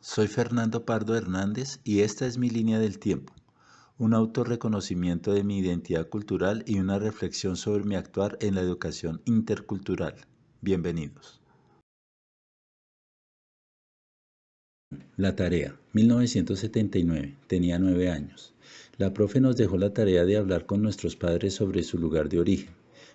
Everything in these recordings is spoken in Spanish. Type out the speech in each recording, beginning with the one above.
Soy Fernando Pardo Hernández y esta es mi línea del tiempo, un autorreconocimiento de mi identidad cultural y una reflexión sobre mi actuar en la educación intercultural. Bienvenidos. La tarea, 1979, tenía 9 años. La profe nos dejó la tarea de hablar con nuestros padres sobre su lugar de origen.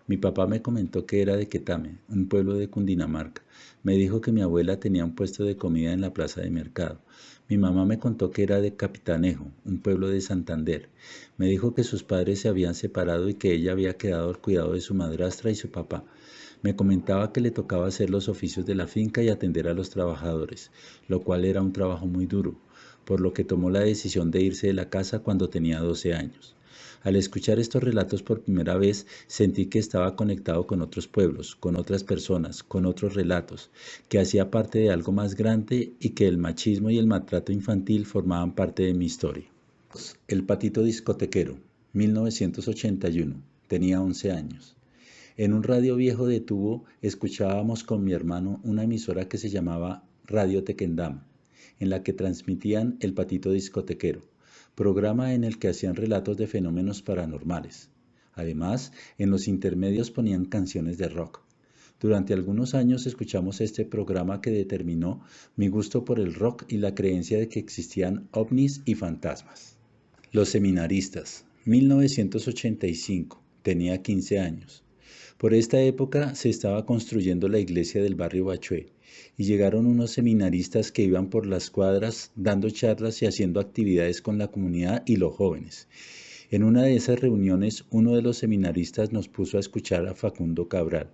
Mi papá me comentó que era de Quetame, un pueblo de Cundinamarca. Me dijo que mi abuela tenía un puesto de comida en la plaza de mercado. Mi mamá me contó que era de Capitanejo, un pueblo de Santander. Me dijo que sus padres se habían separado y que ella había quedado al cuidado de su madrastra y su papá. Me comentaba que le tocaba hacer los oficios de la finca y atender a los trabajadores, lo cual era un trabajo muy duro, por lo que tomó la decisión de irse de la casa cuando tenía 12 años. Al escuchar estos relatos por primera vez, sentí que estaba conectado con otros pueblos, con otras personas, con otros relatos, que hacía parte de algo más grande y que el machismo y el maltrato infantil formaban parte de mi historia. El patito discotequero, 1981, tenía 11 años. En un radio viejo de tubo escuchábamos con mi hermano una emisora que se llamaba Radio Tequendama, en la que transmitían El Patito Discotequero, programa en el que hacían relatos de fenómenos paranormales. Además, en los intermedios ponían canciones de rock. Durante algunos años escuchamos este programa que determinó mi gusto por el rock y la creencia de que existían ovnis y fantasmas. Los seminaristas, 1985, tenía 15 años. Por esta época se estaba construyendo la iglesia del barrio Bachué y llegaron unos seminaristas que iban por las cuadras dando charlas y haciendo actividades con la comunidad y los jóvenes. En una de esas reuniones, uno de los seminaristas nos puso a escuchar a Facundo Cabral,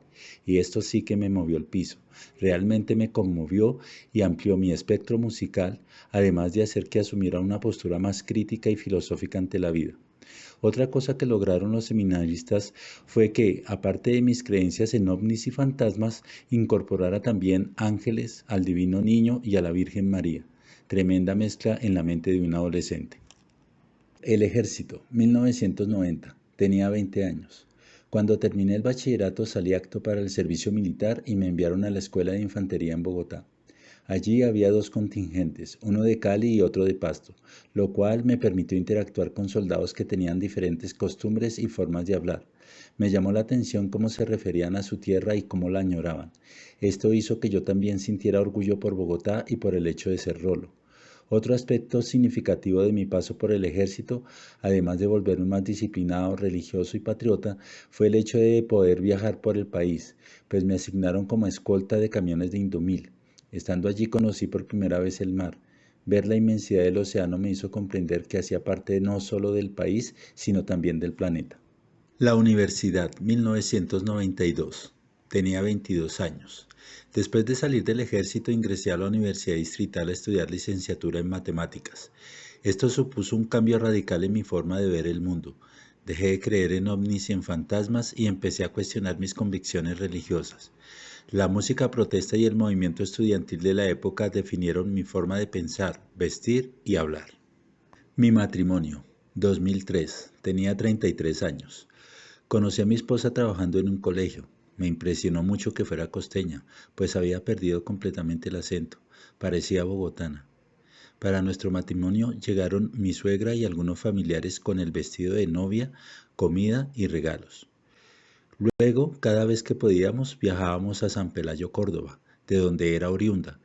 y esto sí que me movió el piso. Realmente me conmovió y amplió mi espectro musical, además de hacer que asumiera una postura más crítica y filosófica ante la vida. Otra cosa que lograron los seminaristas fue que, aparte de mis creencias en ovnis y fantasmas, incorporara también ángeles, al Divino Niño y a la Virgen María. Tremenda mezcla en la mente de un adolescente. El ejército, 1990. Tenía 20 años. Cuando terminé el bachillerato salí apto para el servicio militar y me enviaron a la Escuela de Infantería en Bogotá. Allí había dos contingentes, uno de Cali y otro de Pasto, lo cual me permitió interactuar con soldados que tenían diferentes costumbres y formas de hablar. Me llamó la atención cómo se referían a su tierra y cómo la añoraban. Esto hizo que yo también sintiera orgullo por Bogotá y por el hecho de ser rolo. Otro aspecto significativo de mi paso por el ejército, además de volverme más disciplinado, religioso y patriota, fue el hecho de poder viajar por el país, pues me asignaron como escolta de camiones de Indomil. Estando allí conocí por primera vez el mar. Ver la inmensidad del océano me hizo comprender que hacía parte no solo del país, sino también del planeta. La universidad, 1992. Tenía 22 años. Después de salir del ejército ingresé a la Universidad Distrital a estudiar licenciatura en matemáticas. Esto supuso un cambio radical en mi forma de ver el mundo. Dejé de creer en ovnis y en fantasmas y empecé a cuestionar mis convicciones religiosas. La música protesta y el movimiento estudiantil de la época definieron mi forma de pensar, vestir y hablar. Mi matrimonio, 2003. Tenía 33 años. Conocí a mi esposa trabajando en un colegio. Me impresionó mucho que fuera costeña, pues había perdido completamente el acento. Parecía bogotana. Para nuestro matrimonio llegaron mi suegra y algunos familiares con el vestido de novia, comida y regalos. Luego, cada vez que podíamos, viajábamos a San Pelayo, Córdoba, de donde era oriunda,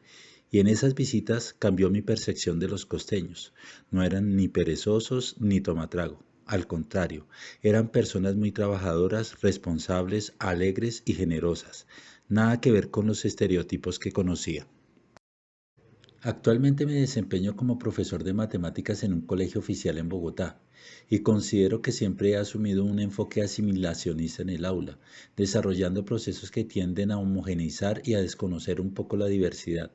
y en esas visitas cambió mi percepción de los costeños. No eran ni perezosos ni tomatrago. Al contrario, eran personas muy trabajadoras, responsables, alegres y generosas. Nada que ver con los estereotipos que conocía. Actualmente me desempeño como profesor de matemáticas en un colegio oficial en Bogotá y considero que siempre he asumido un enfoque asimilacionista en el aula, desarrollando procesos que tienden a homogeneizar y a desconocer un poco la diversidad.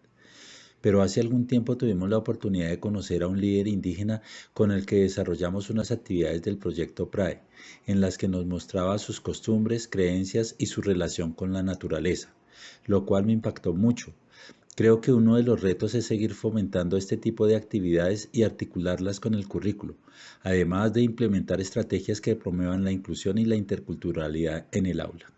Pero hace algún tiempo tuvimos la oportunidad de conocer a un líder indígena con el que desarrollamos unas actividades del proyecto PRAE, en las que nos mostraba sus costumbres, creencias y su relación con la naturaleza, lo cual me impactó mucho. Creo que uno de los retos es seguir fomentando este tipo de actividades y articularlas con el currículo, además de implementar estrategias que promuevan la inclusión y la interculturalidad en el aula.